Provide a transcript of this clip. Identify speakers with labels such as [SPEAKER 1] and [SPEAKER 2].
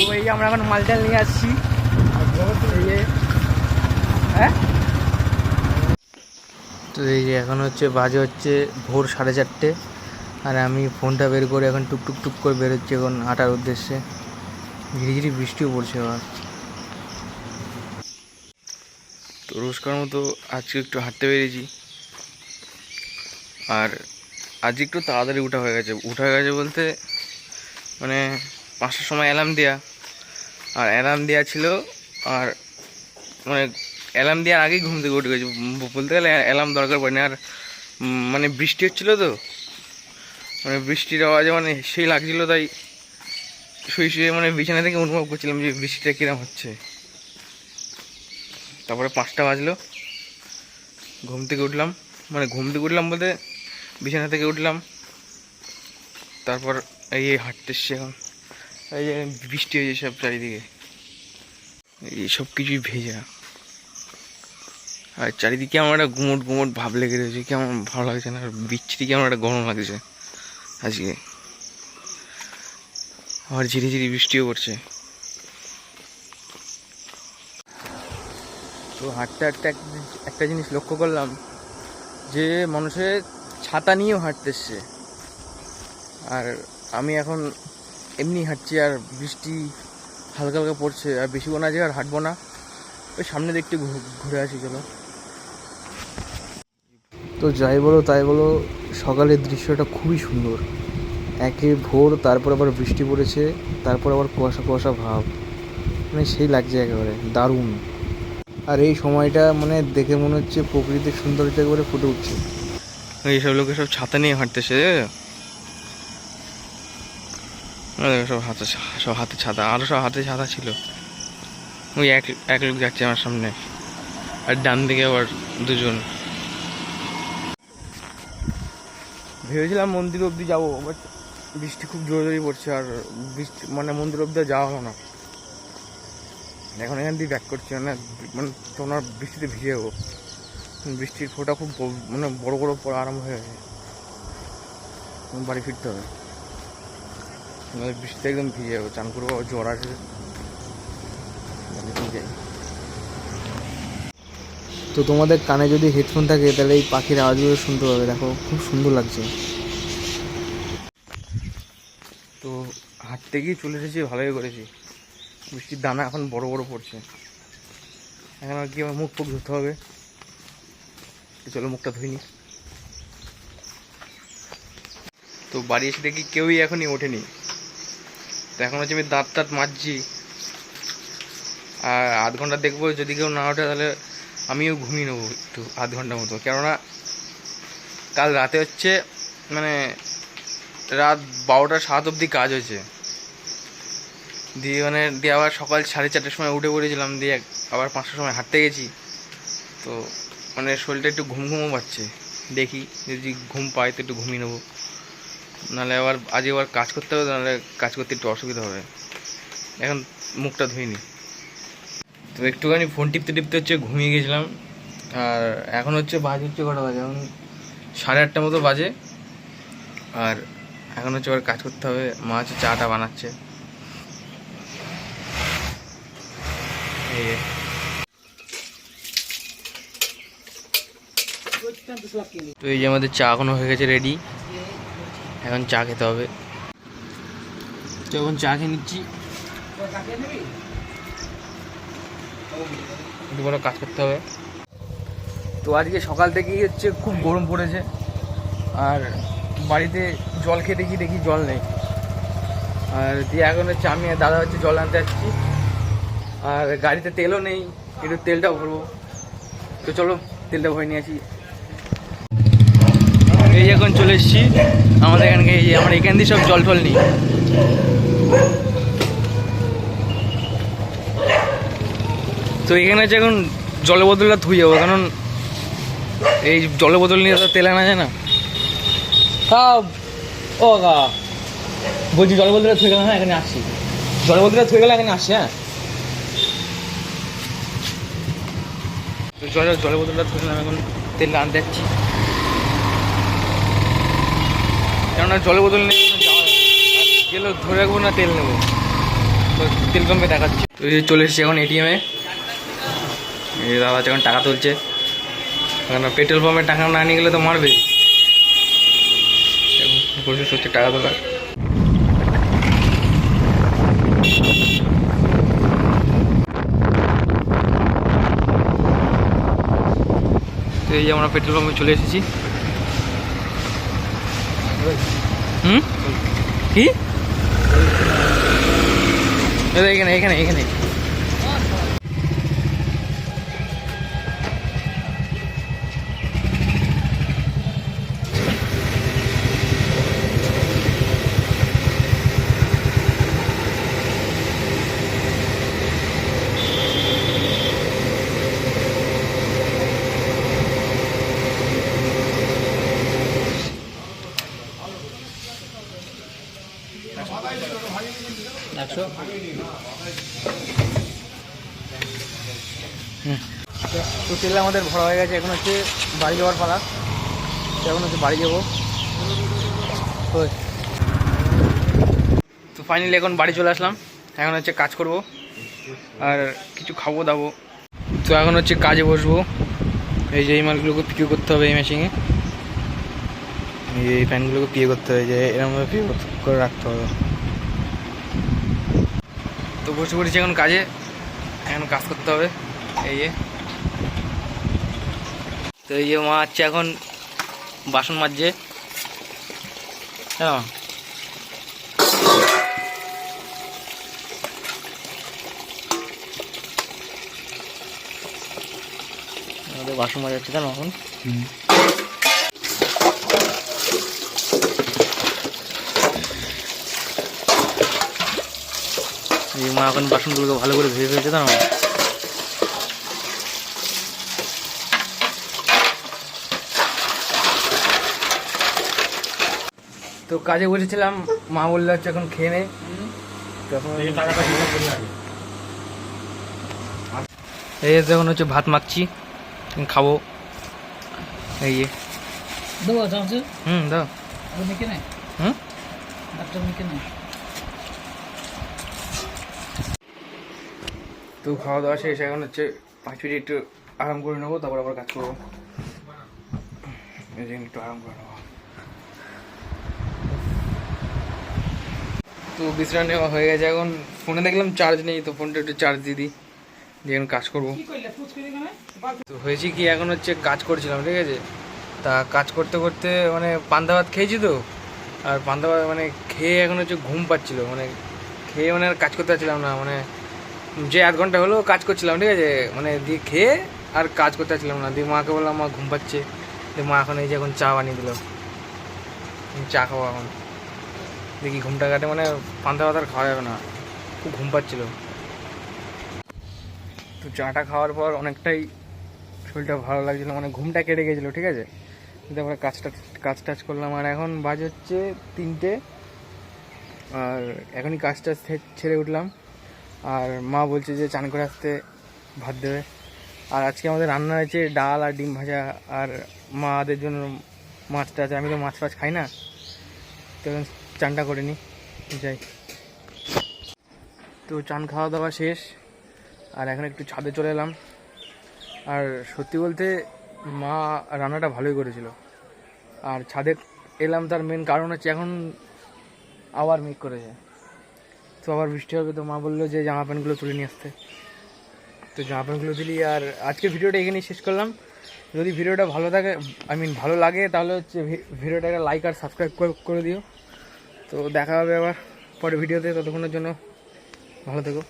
[SPEAKER 1] তো এই আমরা এখন মালটাল নিয়ে আসছি। হ্যাঁ, তো এই যে এখন হচ্ছে বাজে হচ্ছে ভোর 4:30, আর আমি ফোনটা বের করে এখন টুকটুক টুক করে বেরোচ্ছি এখন হাঁটার উদ্দেশ্যে। ঝিরিঝিরি বৃষ্টিও পড়ছে আবার। তো রোজকার মতো আজকে একটু হাঁটতে বেরিয়েছি, আর আজকে একটু তাড়াতাড়ি উঠা হয়ে গেছে বলতে মানে 5টার সময় অ্যালার্ম দেওয়া ছিল, আর মানে অ্যালার্ম দেওয়ার আগেই ঘুম থেকে উঠে গেছি বলতে গেলে। অ্যালার্ম দরকার পড়েনি, আর মানে বৃষ্টি হচ্ছিলো, তো মানে বৃষ্টির আওয়াজে মানে সেই লাগছিলো, তাই শুয়ে মানে বিছানা থেকে অনুভব করছিলাম যে বৃষ্টিটা কিরম হচ্ছে। তারপরে 5টা বাজলো, ঘুম থেকে উঠলাম বলতে বিছানা থেকে উঠলাম, তারপর এই হাঁটতে এসছি এখন। এই যে বৃষ্টি হয়েছে সব চারিদিকে, এই সব কিছুই ভেজা, আর চারিদিকে আমার একটা গুমট ভাব লেগে রয়েছে, কেমন ভালো লাগছে না, আর বিচ্ছিরি কেমন একটা গরম লাগছে আজকে। আবার ঝিরিঝিরি বৃষ্টিও পড়ছে। তো হাঁটতে হাঁটতে একটা জিনিস লক্ষ্য করলাম, যে মানুষের ছাতা নিয়েও হাঁটতে এসছে, আর আমি এখন এমনি হাঁটছি, আর বৃষ্টি হালকা হালকা পড়ছে, আর বেশিক্ষণ আজকে আর হাঁটবো না, ওই সামনে দেখতে ঘুরে আসি চলো। তো যাই বলো তাই বলো, সকালের দৃশ্যটা খুবই সুন্দর। একে ভোর, তারপর আবার বৃষ্টি পড়েছে, তারপর আবার কুয়াশা কুয়াশা ভাব, মানে সেই লাগছে একেবারে দারুণ। আর এই সময়টা মানে দেখে মনে হচ্ছে প্রকৃতির সৌন্দর্য একেবারে ফুটে উঠছে। এইসব লোকে সব ছাতা নিয়ে হাঁটতেছে, সব হাতে ছাতা, আরও সব হাতে ছাতা ছিল। ওই এক লোক যাচ্ছে আমার সামনে, আর ডান দিকে আবার দুজন। ভেবেছিলাম মন্দির অবধি যাবো, বাট বৃষ্টি খুব জোরে পড়ছে, আর বৃষ্টি মানে মন্দির অবধি যাওয়া হলো না। এখন এখান দিয়ে ব্যাক করছি, মানে তোমার বৃষ্টিতে ভিজে যাবো। বৃষ্টির ফোঁটা খুব মানে বড় বড় পড়া আরম্ভ হয়ে গেছে, বাড়ি ফিরতে হবে, বৃষ্টিতে একদম ভিজে যাবো। চান করবো, জ্বর আছে, যাই। তো তোমাদের কানে যদি হেডফোন থাকে তাহলে এই পাখির আওয়াজগুলো শুনতে পাবে, দেখো খুব সুন্দর লাগছে। তো হাঁটতে গিয়ে চলে এসেছি, ভালোই করেছি। বৃষ্টির দানা এখন বড় বড় পড়ছে, এখন আর কি আমার মুখ ধুতে হবে, চলো মুখটা ধুইনি। তো বাড়ি এসে দেখি কেউই এখনই ওঠেনি, তো এখন হচ্ছে আমি দাঁত মাজছি, আর আধ ঘন্টা দেখবো, যদি কেউ না ওঠে তাহলে আমিও ঘুমিয়ে নেবো একটু আধ ঘন্টার মতো। কেননা কাল রাতে হচ্ছে মানে রাত 12টা 7 অবধি কাজ হয়েছে, দিয়ে আবার সকাল 4:30টার সময় উঠে পড়েছিলাম, দিয়ে আবার 5টার সময় হাঁটতে গেছি। তো মানে শরীরটা একটু ঘুমও পাচ্ছে, দেখি যদি ঘুম পাই তো একটু ঘুমিয়ে নেবো, নাহলে আবার কাজ করতে হবে, নাহলে কাজ করতে একটু অসুবিধা হবে। এখন মুখটা ধুইনি, তো একটুখানি ফোন টিপতে হচ্ছে ঘুমিয়ে গেছিলাম। আর এখন হচ্ছে কটা বাজে, এখন 8:30 মতো বাজে, আর এখন হচ্ছে আবার কাজ করতে হবে। মা হচ্ছে চাটা বানাচ্ছে। তো এই যে আমাদের চা এখনো হয়ে গেছে রেডি, এখন চা খেতে হবে। যখন চা খেয়ে নিচ্ছি, একটু বড় কাজ করতে হবে। তো আজকে সকাল থেকেই হচ্ছে খুব গরম পড়েছে, আর বাড়িতে জল খেয়ে দেখি জল নেই, আর দিয়ে এখন হচ্ছে আমি আর দাদা হচ্ছে জল আনতে যাচ্ছি, আর গাড়িতে তেলও নেই, একটু তেলটাও ভরবো। তো চলো তেলটা ভরে নিয়ে আসি। এই এখন চলে এসেছি আমাদের এখানকে, এই আমরা এখান দিয়ে সব জল টল নিই। তো এখানে হচ্ছে এখন জলের বোতলটা ধুয়ে যাবো, কারণ এই জলের বোতল নিয়ে তো তেল আনা যায় না। ও গা বলছি জলের বোতলটা ধুয়ে গেলাম, হ্যাঁ এখানে আসছি, জলের বোতলটা ধুয়ে গেলে এখানে আসছি। হ্যাঁ, তো জলের বোতলটা ধুয়ে গেলাম, এখন তেলটা আনতে যাচ্ছি, কেননা জলের বোতল নিয়ে যাওয়া গেলেও ধরে রাখবো না, তেল নেবো। তো তেল পাম্পে দেখাচ্ছি। তো এই যে চলে এসেছি এখন এটিএমে, এই দাদা যখন টাকা তুলছে, কারণ পেট্রোল পাম্পে টাকা না নিয়ে গেলে তো মারবে। প্রসেস হচ্ছে টাকা তোলা। তো এই যে আমরা পেট্রোল পাম্পে চলে এসেছি। কি এখানে এখানে এখানে তো তেল আমাদের ভরা হয়ে গেছে। এখন হচ্ছে বাড়ি যাওয়ার পালা। এখন হচ্ছে বাড়ি যাবো। তো ফাইনালি এখন বাড়ি চলে আসলাম। এখন হচ্ছে কাজ করব আর কিছু খাবো দাবো। তো এখন হচ্ছে কাজে বসবো। এই যে এই মালগুলোকে পিও করতে হবে এই মেশিনে। এই প্যানগুলোকে পিও করতে হবে, যে এরকমভাবে পিও করে রাখতে হবে। তো বসে পড়েছি এখন কাজে, এখন কাজ করতে হবে। এই যে তো এই যে মা হচ্ছে এখন বাসন মাজছে। হ্যাঁ আমাদের বাসন মাজা হচ্ছে কেন এখন। এই মা এখন বাসনগুলোকে ভালো করে ধুয়ে ফেলছে কেন। তো কাজে বসেছিলাম, মা বললো হচ্ছে এখন খেয়ে নে। এই এখন হচ্ছে ভাত মাখছি, খাবো। এই দাও। তো খাওয়া দাওয়া শেষ, এখন হচ্ছে 5 মিনিট একটু আরাম করে নেবো, তারপর আবার কাজ করবো। একটু আরাম করে নেবো। তো বিশ্রাম নেওয়া হয়ে গেছে। এখন ফোনে দেখলাম চার্জ নেই, তো ফোনটা একটু চার্জ দিয়ে দিই, দিয়ে এখন কাজ করবো। তো হয়েছে কি, এখন হচ্ছে কাজ করছিলাম, ঠিক আছে। তা কাজ করতে করতে মানে পান্তা ভাত খেয়েছি তো, আর পান্তা ভাত মানে খেয়ে এখন হচ্ছে ঘুম পাচ্ছিলো, মানে খেয়ে মানে আর কাজ করতে পারছিলাম না। মানে যে 1 ঘন্টা হলো কাজ করছিলাম, ঠিক আছে, মানে দিয়ে খেয়ে আর কাজ করতে পারছিলাম না। দিয়ে মাকে বললাম মা ঘুম পাচ্ছে, দিয়ে মা এখন এই যে এখন চা বানিয়ে দিল, চা খাবো এখন। দেখি ঘুমটা কাটে, মানে পান্তা ভাত আর খাওয়া যাবে না, খুব ঘুম পাচ্ছিল। তো চাটা খাওয়ার পর অনেকটাই শরীরটা ভালো লাগছিলো, মানে ঘুমটা কেটে গেছিলো, ঠিক আছে। তারপরে কাজ টাজ করলাম, আর এখন বাজে হচ্ছে 3টে, আর এখনই কাজ টাজ ছেড়ে উঠলাম। আর মা বলছে যে চান করে আসতে ভাত দেবে। আর আজকে আমাদের রান্না হয়েছে ডাল আর ডিম ভাজা, আর মাদের জন্য মাছ টাছ। আমি তো মাছ ফাছ খাই না, তো চানটা করে নি যাই। তো চান খাওয়া দাওয়া শেষ, আর এখন একটু ছাদে চলে এলাম। আর সত্যি বলতে মা রান্নাটা ভালোই করেছিল। আর ছাদে এলাম তার মেন কারণ হচ্ছে এখন আবার মেঘ করেছে, তো আবার বৃষ্টি হবে। তো মা বললো যে জামা প্যান্টগুলো তুলে নিয়ে আসতে, তো জামা প্যান্টগুলো দিলি। আর আজকে ভিডিওটা এখানেই শেষ করলাম। যদি ভিডিওটা ভালো থাকে, ভালো লাগে, তাহলে হচ্ছে ভিডিওটাকে লাইক আর সাবস্ক্রাইব করে দিও। তো দেখা হবে আবার পরে ভিডিওতে, ততক্ষণের জন্য ভালো থেকো।